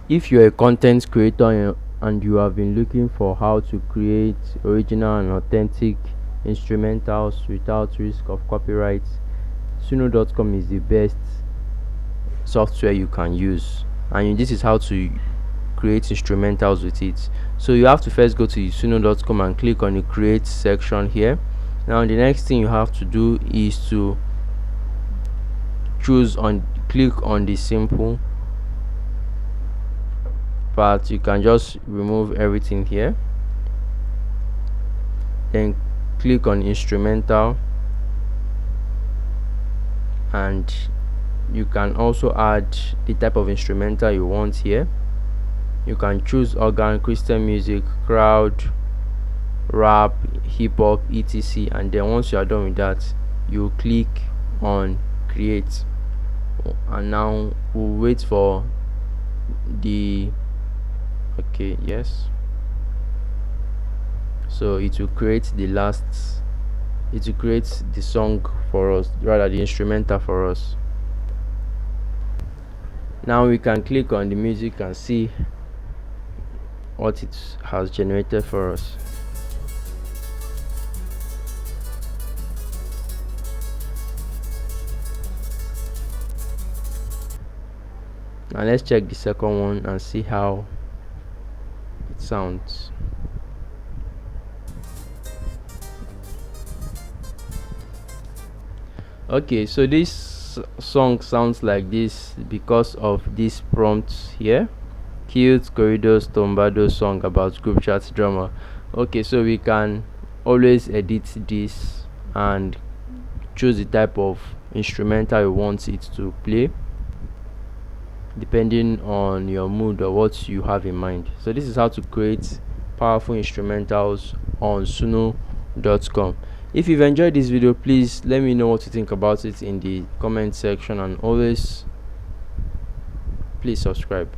If you're a content creator and you have been looking for how to create original and authentic instrumentals without risk of copyright, Suno.com is the best software you can use, and this is how to create instrumentals with it. So you have to first go to Suno.com and click on the create section here. Now the next thing you have to do is to click on the simple part. You can just remove everything here, then click on instrumental, and you can also add the type of instrumental you want here. You can choose organ, Christian music, crowd, rap, hip-hop, etc. And then once you are done with that, you click on create, and now we'll wait for the yes, so it will create the song for us, rather the instrumental for us. Now we can click on the music and see what it has generated for us. Now let's check the second one and see how it sounds. Okay, so this song sounds like this because of this prompt here: cute corridors tombado song about group chat drama. Okay, so we can always edit this and choose the type of instrumental you want it to play depending on your mood or what you have in mind. So this is how to create powerful instrumentals on Suno.com. If you've enjoyed this video, please let me know what you think about it in the comment section, and always please subscribe.